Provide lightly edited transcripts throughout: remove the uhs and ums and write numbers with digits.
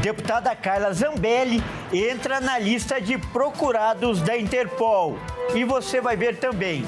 Deputada Carla Zambelli entra na lista de procurados da Interpol. E você vai ver também.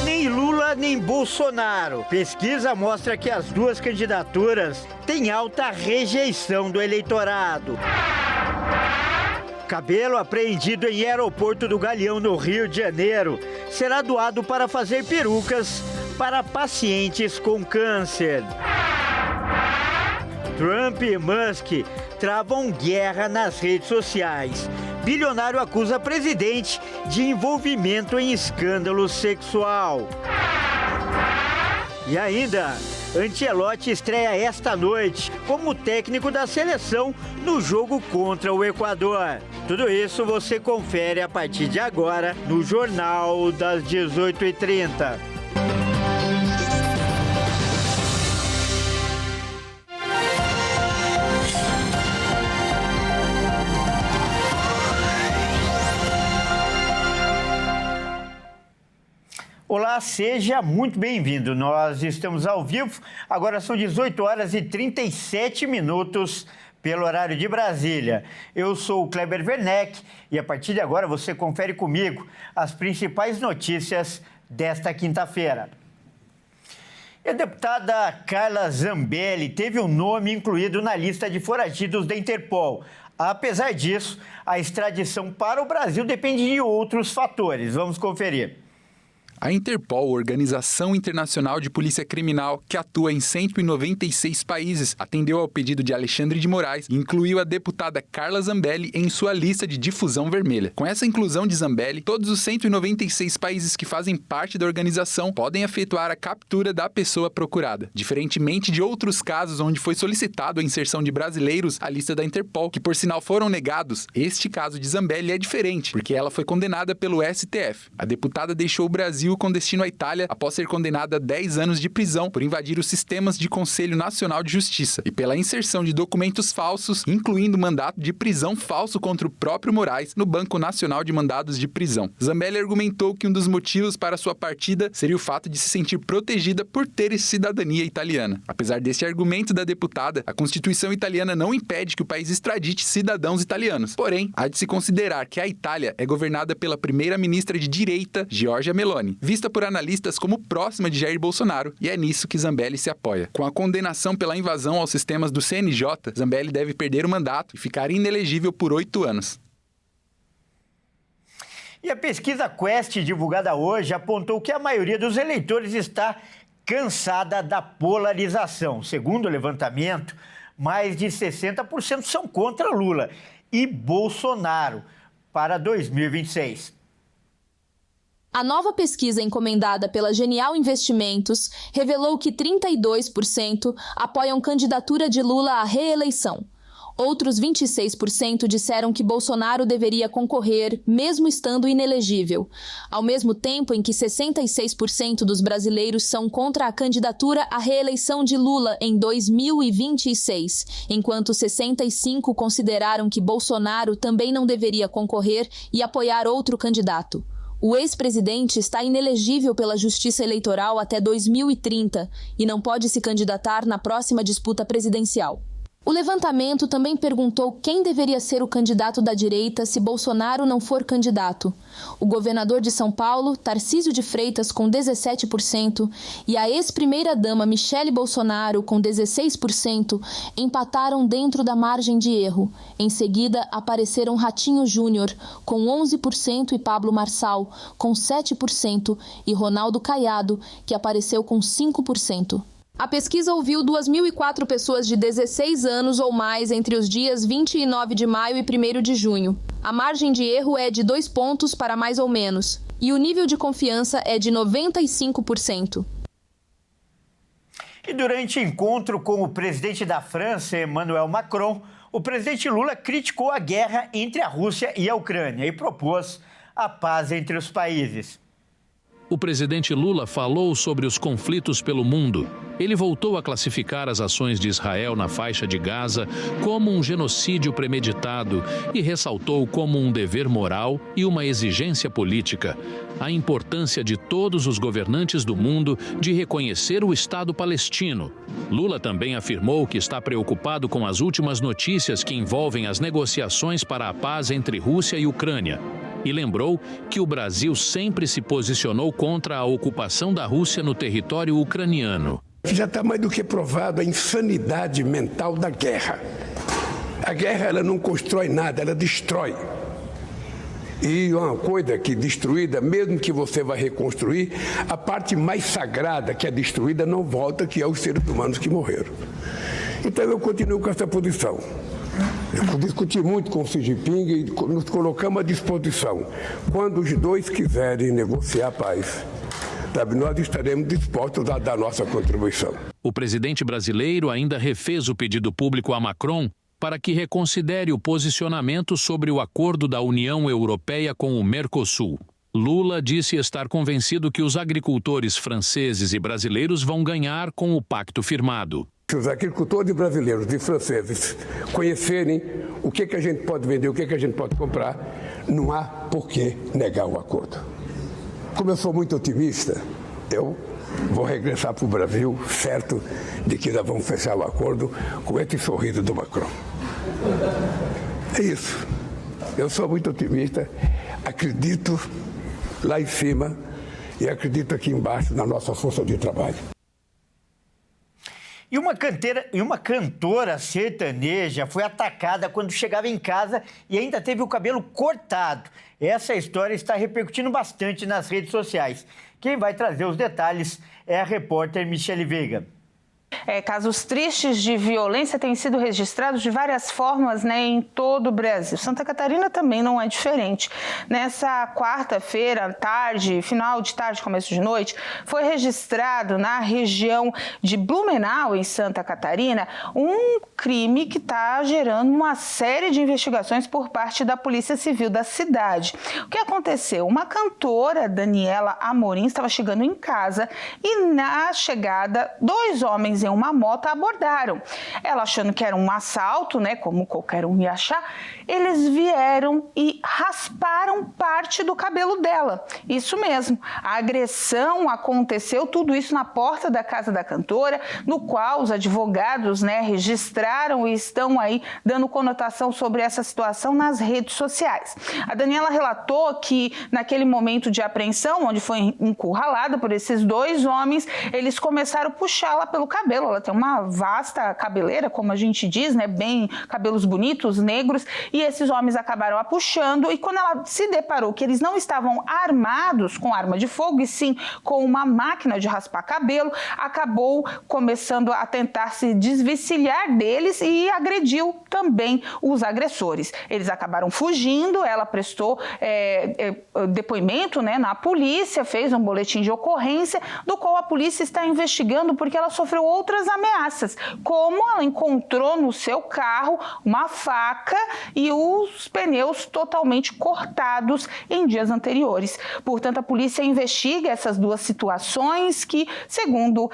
Nem Lula nem Bolsonaro. Pesquisa mostra que as duas candidaturas têm alta rejeição do eleitorado. Cabelo apreendido em aeroporto do Galeão, no Rio de Janeiro, será doado para fazer perucas para pacientes com câncer. Trump e Musk travam guerra nas redes sociais. Bilionário acusa presidente de envolvimento em escândalo sexual. E ainda, Ancelotti estreia esta noite como técnico da seleção no jogo contra o Equador. Tudo isso você confere a partir de agora no Jornal das 18h30. Olá, seja muito bem-vindo. Nós estamos ao vivo, agora são 18h37 pelo horário de Brasília. Eu sou o Kleber Werneck e a partir de agora você confere comigo as principais notícias desta quinta-feira. A deputada Carla Zambelli teve o nome incluído na lista de foragidos da Interpol. Apesar disso, a extradição para o Brasil depende de outros fatores. Vamos conferir. A Interpol, Organização Internacional de Polícia Criminal, que atua em 196 países, atendeu ao pedido de Alexandre de Moraes e incluiu a deputada Carla Zambelli em sua lista de difusão vermelha. Com essa inclusão de Zambelli, todos os 196 países que fazem parte da organização podem efetuar a captura da pessoa procurada. Diferentemente de outros casos onde foi solicitado a inserção de brasileiros à lista da Interpol, que por sinal foram negados, este caso de Zambelli é diferente, porque ela foi condenada pelo STF. A deputada deixou o Brasil com destino à Itália após ser condenada a 10 anos de prisão por invadir os sistemas de Conselho Nacional de Justiça e pela inserção de documentos falsos, incluindo mandato de prisão falso contra o próprio Moraes no Banco Nacional de Mandados de Prisão. Zambelli argumentou que um dos motivos para sua partida seria o fato de se sentir protegida por ter cidadania italiana. Apesar desse argumento da deputada, a Constituição italiana não impede que o país extradite cidadãos italianos. Porém, há de se considerar que a Itália é governada pela primeira-ministra de direita, Giorgia Meloni, vista por analistas como próxima de Jair Bolsonaro, e é nisso que Zambelli se apoia. Com a condenação pela invasão aos sistemas do CNJ, Zambelli deve perder o mandato e ficar inelegível por 8 anos. E a pesquisa Quest, divulgada hoje, apontou que a maioria dos eleitores está cansada da polarização. Segundo o levantamento, mais de 60% são contra Lula e Bolsonaro para 2026. A nova pesquisa encomendada pela Genial Investimentos revelou que 32% apoiam candidatura de Lula à reeleição. Outros 26% disseram que Bolsonaro deveria concorrer, mesmo estando inelegível, ao mesmo tempo em que 66% dos brasileiros são contra a candidatura à reeleição de Lula em 2026, enquanto 65% consideraram que Bolsonaro também não deveria concorrer e apoiar outro candidato. O ex-presidente está inelegível pela Justiça Eleitoral até 2030 e não pode se candidatar na próxima disputa presidencial. O levantamento também perguntou quem deveria ser o candidato da direita se Bolsonaro não for candidato. O governador de São Paulo, Tarcísio de Freitas, com 17%, e a ex-primeira-dama Michele Bolsonaro, com 16%, empataram dentro da margem de erro. Em seguida, apareceram Ratinho Júnior, com 11%, e Pablo Marçal, com 7%, e Ronaldo Caiado, que apareceu com 5%. A pesquisa ouviu 2.004 pessoas de 16 anos ou mais entre os dias 29 de maio e 1º de junho. A margem de erro é de 2 pontos para mais ou menos, e o nível de confiança é de 95%. E durante encontro com o presidente da França, Emmanuel Macron, o presidente Lula criticou a guerra entre a Rússia e a Ucrânia e propôs a paz entre os países. O presidente Lula falou sobre os conflitos pelo mundo. Ele voltou a classificar as ações de Israel na faixa de Gaza como um genocídio premeditado e ressaltou como um dever moral e uma exigência política a importância de todos os governantes do mundo de reconhecer o Estado palestino. Lula também afirmou que está preocupado com as últimas notícias que envolvem as negociações para a paz entre Rússia e Ucrânia. E lembrou que o Brasil sempre se posicionou contra a ocupação da Rússia no território ucraniano. Já está mais do que provado a insanidade mental da guerra. A guerra ela não constrói nada, ela destrói. E uma coisa que destruída, mesmo que você vá reconstruir, a parte mais sagrada que é destruída não volta, que é os seres humanos que morreram. Então eu continuo com essa posição. Eu discuti muito com o Xi Jinping e nos colocamos à disposição. Quando os dois quiserem negociar a paz, nós estaremos dispostos a dar nossa contribuição. O presidente brasileiro ainda refez o pedido público a Macron para que reconsidere o posicionamento sobre o acordo da União Europeia com o Mercosul. Lula disse estar convencido que os agricultores franceses e brasileiros vão ganhar com o pacto firmado. Se os agricultores brasileiros e franceses conhecerem o que a gente pode vender, o que a gente pode comprar, não há por que negar o acordo. Como eu sou muito otimista, eu vou regressar para o Brasil, certo de que nós vamos fechar o acordo com esse sorriso do Macron. É isso. Eu sou muito otimista, acredito lá em cima e acredito aqui embaixo na nossa força de trabalho. E uma cantora sertaneja foi atacada quando chegava em casa e ainda teve o cabelo cortado. Essa história está repercutindo bastante nas redes sociais. Quem vai trazer os detalhes é a repórter Michele Veiga. Casos tristes de violência têm sido registrados de várias formas, em todo o Brasil. Santa Catarina também não é diferente. Nessa quarta-feira, tarde, final de tarde, começo de noite, foi registrado na região de Blumenau, em Santa Catarina, um crime que está gerando uma série de investigações por parte da Polícia Civil da cidade. O que aconteceu? Uma cantora, Daniela Amorim, estava chegando em casa e, na chegada, dois homens em uma moto a abordaram. Ela, achando que era um assalto, como qualquer um ia achar, eles vieram e rasparam parte do cabelo dela. Isso mesmo, a agressão aconteceu, tudo isso na porta da casa da cantora, no qual os advogados registraram e estão aí dando conotação sobre essa situação nas redes sociais. A Daniela relatou que naquele momento de apreensão, onde foi encurralada por esses dois homens, eles começaram a puxá-la pelo cabelo. Ela tem uma vasta cabeleira, como a gente diz, bem cabelos bonitos, negros, e esses homens acabaram a puxando, e quando ela se deparou que eles não estavam armados com arma de fogo, e sim com uma máquina de raspar cabelo, acabou começando a tentar se desvencilhar deles e agrediu também os agressores. Eles acabaram fugindo, ela prestou depoimento na polícia, fez um boletim de ocorrência, do qual a polícia está investigando porque ela sofreu outras ameaças, como ela encontrou no seu carro uma faca e os pneus totalmente cortados em dias anteriores. Portanto, a polícia investiga essas duas situações que, segundo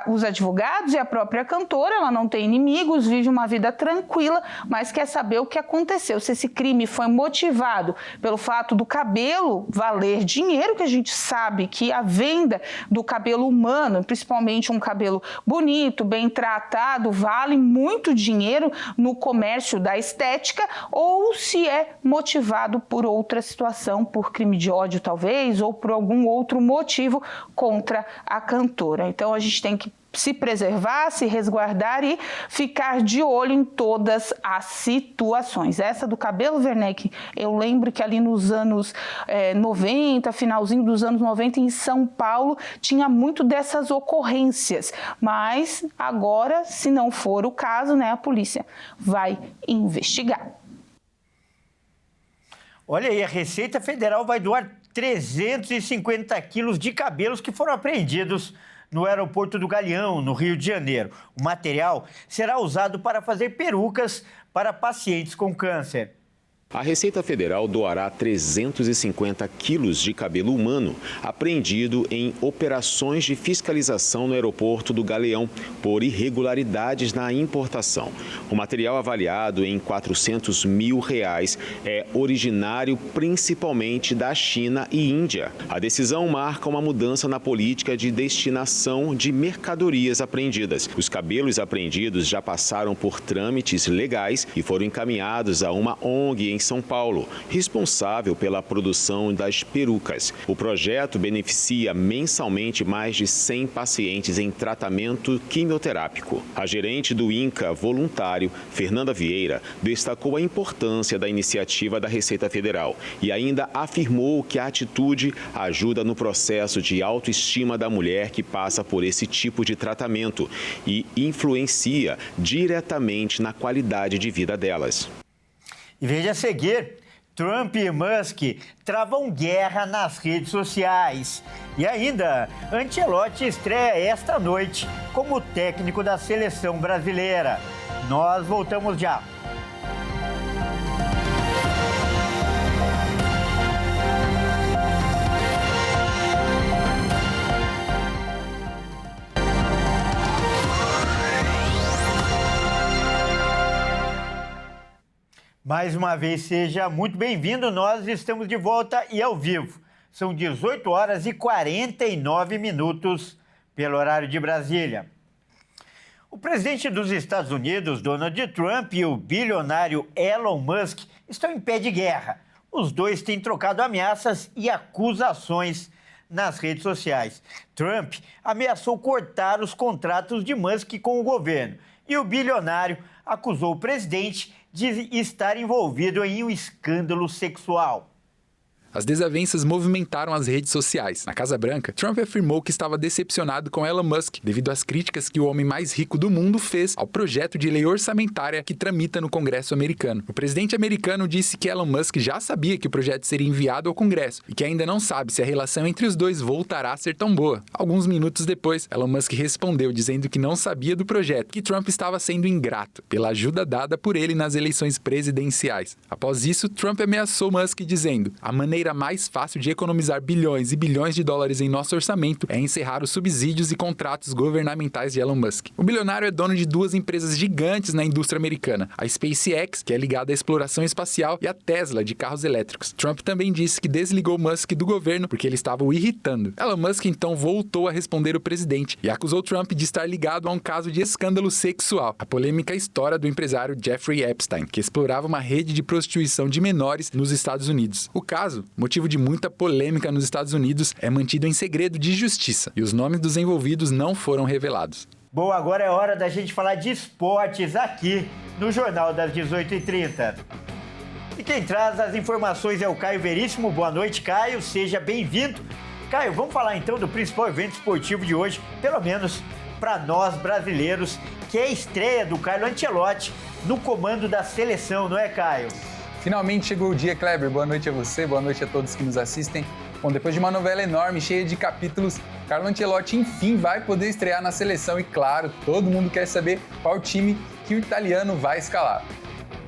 os advogados e a própria cantora, ela não tem inimigos, vive uma vida tranquila, mas quer saber o que aconteceu, se esse crime foi motivado pelo fato do cabelo valer dinheiro, que a gente sabe que a venda do cabelo humano, principalmente um cabelo bonito, bem tratado, vale muito dinheiro no comércio da estética, ou se é motivado por outra situação, por crime de ódio talvez, ou por algum outro motivo contra a cantora. Então a gente tem que se preservar, se resguardar e ficar de olho em todas as situações. Essa do cabelo, Werneck, eu lembro que ali nos anos 90, finalzinho dos anos 90, em São Paulo, tinha muito dessas ocorrências. Mas agora, se não for o caso, a polícia vai investigar. Olha aí, a Receita Federal vai doar 350 quilos de cabelos que foram apreendidos no aeroporto do Galeão, no Rio de Janeiro. O material será usado para fazer perucas para pacientes com câncer. A Receita Federal doará 350 quilos de cabelo humano apreendido em operações de fiscalização no aeroporto do Galeão por irregularidades na importação. O material avaliado em R$400 mil é originário principalmente da China e Índia. A decisão marca uma mudança na política de destinação de mercadorias apreendidas. Os cabelos apreendidos já passaram por trâmites legais e foram encaminhados a uma ONG em São Paulo, responsável pela produção das perucas. O projeto beneficia mensalmente mais de 100 pacientes em tratamento quimioterápico. A gerente do INCA voluntário, Fernanda Vieira, destacou a importância da iniciativa da Receita Federal e ainda afirmou que a atitude ajuda no processo de autoestima da mulher que passa por esse tipo de tratamento e influencia diretamente na qualidade de vida delas. E veja a seguir, Trump e Musk travam guerra nas redes sociais. E ainda, Ancelotti estreia esta noite como técnico da seleção brasileira. Nós voltamos já. Mais uma vez, seja muito bem-vindo. Nós estamos de volta e ao vivo. São 18 horas e 49 minutos pelo horário de Brasília. O presidente dos Estados Unidos, Donald Trump, e o bilionário Elon Musk estão em pé de guerra. Os dois têm trocado ameaças e acusações nas redes sociais. Trump ameaçou cortar os contratos de Musk com o governo e o bilionário acusou o presidente de estar envolvido em um escândalo sexual. As desavenças movimentaram as redes sociais. Na Casa Branca, Trump afirmou que estava decepcionado com Elon Musk devido às críticas que o homem mais rico do mundo fez ao projeto de lei orçamentária que tramita no Congresso americano. O presidente americano disse que Elon Musk já sabia que o projeto seria enviado ao Congresso e que ainda não sabe se a relação entre os dois voltará a ser tão boa. Alguns minutos depois, Elon Musk respondeu dizendo que não sabia do projeto, que Trump estava sendo ingrato pela ajuda dada por ele nas eleições presidenciais. Após isso, Trump ameaçou Musk dizendo: "A maneira mais fácil de economizar bilhões e bilhões de dólares em nosso orçamento é encerrar os subsídios e contratos governamentais de Elon Musk." O bilionário é dono de duas empresas gigantes na indústria americana, a SpaceX, que é ligada à exploração espacial, e a Tesla, de carros elétricos. Trump também disse que desligou Musk do governo porque ele estava o irritando. Elon Musk então voltou a responder o presidente e acusou Trump de estar ligado a um caso de escândalo sexual, a polêmica história do empresário Jeffrey Epstein, que explorava uma rede de prostituição de menores nos Estados Unidos. O caso, motivo de muita polêmica nos Estados Unidos, é mantido em segredo de justiça e os nomes dos envolvidos não foram revelados. Bom, agora é hora da gente falar de esportes aqui no Jornal das 18h30. E quem traz as informações é o Caio Veríssimo. Boa noite, Caio. Seja bem-vindo. Caio, vamos falar então do principal evento esportivo de hoje, pelo menos para nós brasileiros, que é a estreia do Carlo Ancelotti no comando da seleção, não é, Caio? Finalmente chegou o dia, Kleber. Boa noite a você, boa noite a todos que nos assistem. Bom, depois de uma novela enorme, cheia de capítulos, Carlo Ancelotti enfim vai poder estrear na seleção e, claro, todo mundo quer saber qual time que o italiano vai escalar.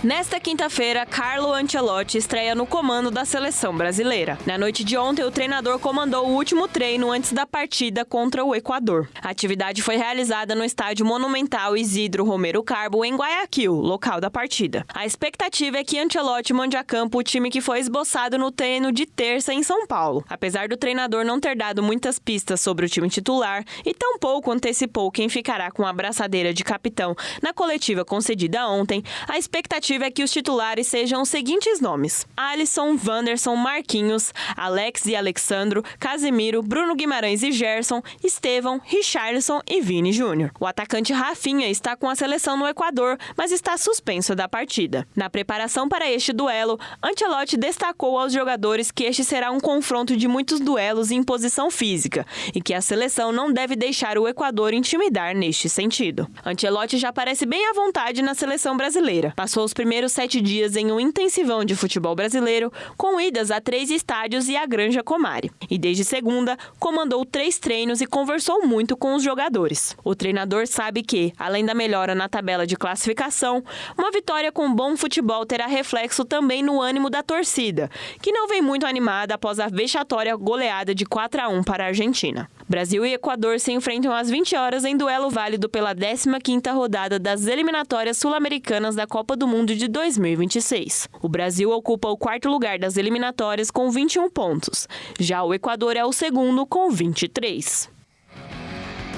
Nesta quinta-feira, Carlo Ancelotti estreia no comando da seleção brasileira. Na noite de ontem, o treinador comandou o último treino antes da partida contra o Equador. A atividade foi realizada no estádio Monumental Isidro Romero Carbo, em Guayaquil, local da partida. A expectativa é que Ancelotti mande a campo o time que foi esboçado no treino de terça em São Paulo. Apesar do treinador não ter dado muitas pistas sobre o time titular e tampouco antecipou quem ficará com a braçadeira de capitão na coletiva concedida ontem, a expectativa é que os titulares sejam os seguintes nomes: Alisson, Wanderson, Marquinhos, Alex e Alexandro, Casemiro, Bruno Guimarães e Gerson, Estevão, Richarlison e Vini Júnior. O atacante Rafinha está com a seleção no Equador, mas está suspenso da partida. Na preparação para este duelo, Ancelotti destacou aos jogadores que este será um confronto de muitos duelos em posição física e que a seleção não deve deixar o Equador intimidar neste sentido. Ancelotti já parece bem à vontade na seleção brasileira. Passou os primeiros 7 dias em um intensivão de futebol brasileiro, com idas a 3 estádios e a Granja Comari. E desde segunda, comandou 3 treinos e conversou muito com os jogadores. O treinador sabe que, além da melhora na tabela de classificação, uma vitória com bom futebol terá reflexo também no ânimo da torcida, que não vem muito animada após a vexatória goleada de 4-1 para a Argentina. Brasil e Equador se enfrentam às 20 horas em duelo válido pela 15ª rodada das eliminatórias sul-americanas da Copa do Mundo de 2026. O Brasil ocupa o 4º lugar das eliminatórias com 21 pontos. Já o Equador é o segundo com 23.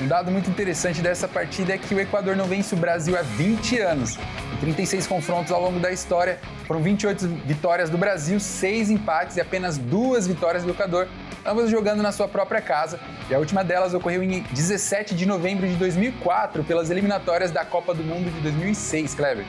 Um dado muito interessante dessa partida é que o Equador não vence o Brasil há 20 anos. Em 36 confrontos ao longo da história, foram 28 vitórias do Brasil, 6 empates e apenas 2 vitórias do Equador, ambas jogando na sua própria casa. E a última delas ocorreu em 17 de novembro de 2004, pelas eliminatórias da Copa do Mundo de 2006, Kleber.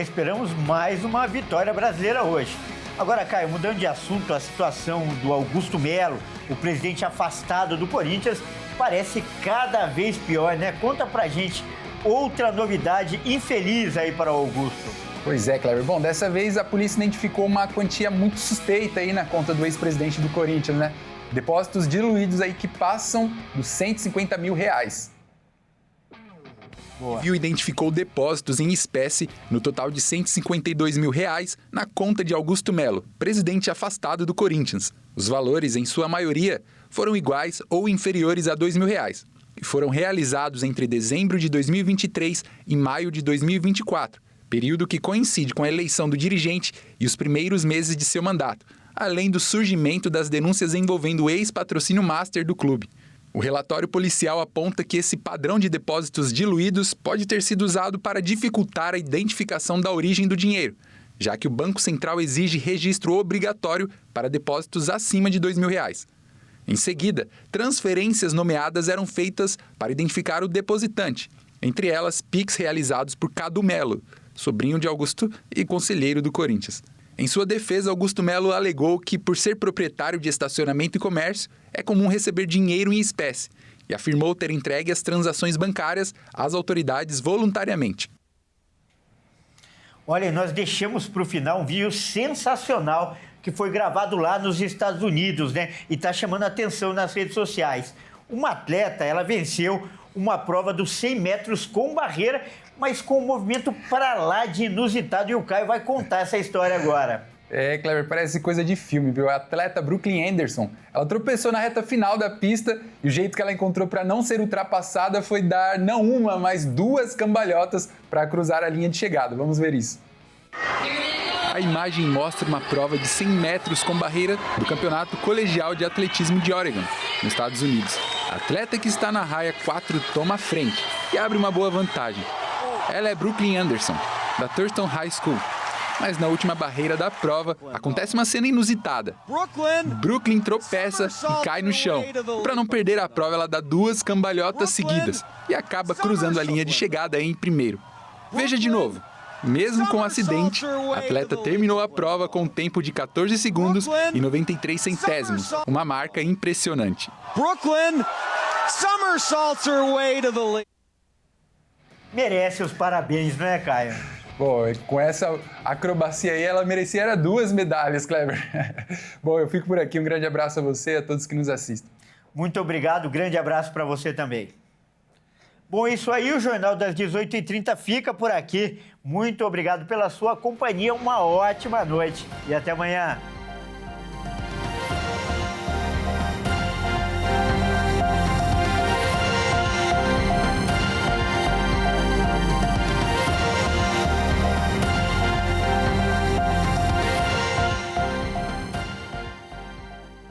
Esperamos mais uma vitória brasileira hoje. Agora, Caio, mudando de assunto, a situação do Augusto Melo, o presidente afastado do Corinthians, parece cada vez pior, né? Conta pra gente outra novidade infeliz aí para o Augusto. Pois é, Kleber. Bom, dessa vez a polícia identificou uma quantia muito suspeita aí na conta do ex-presidente do Corinthians, né? Depósitos diluídos aí que passam dos 150 mil reais. O identificou depósitos em espécie no total de 152 mil reais na conta de Augusto Melo, presidente afastado do Corinthians. Os valores, em sua maioria, foram iguais ou inferiores a 2 mil reais e foram realizados entre dezembro de 2023 e maio de 2024, período que coincide com a eleição do dirigente e os primeiros meses de seu mandato, além do surgimento das denúncias envolvendo o ex-patrocínio master do clube. O relatório policial aponta que esse padrão de depósitos diluídos pode ter sido usado para dificultar a identificação da origem do dinheiro, já que o Banco Central exige registro obrigatório para depósitos acima de 2 mil reais. Em seguida, transferências nomeadas eram feitas para identificar o depositante, entre elas PIX realizados por Cadu Melo, sobrinho de Augusto e conselheiro do Corinthians. Em sua defesa, Augusto Melo alegou que, por ser proprietário de estacionamento e comércio, é comum receber dinheiro em espécie e afirmou ter entregue as transações bancárias às autoridades voluntariamente. Olha, nós deixamos para o final um vídeo sensacional que foi gravado lá nos Estados Unidos, né? E está chamando a atenção nas redes sociais. Uma atleta, ela venceu uma prova dos 100 metros com barreira, mas com um movimento para lá de inusitado. E o Caio vai contar essa história agora. Kleber, parece coisa de filme, viu? A atleta Brooklyn Anderson, ela tropeçou na reta final da pista e o jeito que ela encontrou para não ser ultrapassada foi dar não uma, mas 2 cambalhotas para cruzar a linha de chegada. Vamos ver isso. A imagem mostra uma prova de 100 metros com barreira do Campeonato Colegial de Atletismo de Oregon, nos Estados Unidos. A atleta que está na raia 4 toma a frente e abre uma boa vantagem. Ela é Brooklyn Anderson, da Thurston High School. Mas na última barreira da prova, acontece uma cena inusitada. Brooklyn tropeça e cai no chão. Para não perder a prova, ela dá 2 cambalhotas seguidas e acaba cruzando a linha de chegada em primeiro. Veja de novo. Mesmo com o acidente, a atleta terminou a prova com um tempo de 14 segundos e 93 centésimos, uma marca impressionante. Brooklyn somersaults her way to the lead. Merece os parabéns, não é, Caio? Bom, com essa acrobacia aí, ela merecia 2 medalhas, Kleber. Bom, eu fico por aqui. Um grande abraço a você e a todos que nos assistem. Muito obrigado. Grande abraço para você também. Bom, isso aí, o Jornal das 18h30 fica por aqui. Muito obrigado pela sua companhia, uma ótima noite e até amanhã.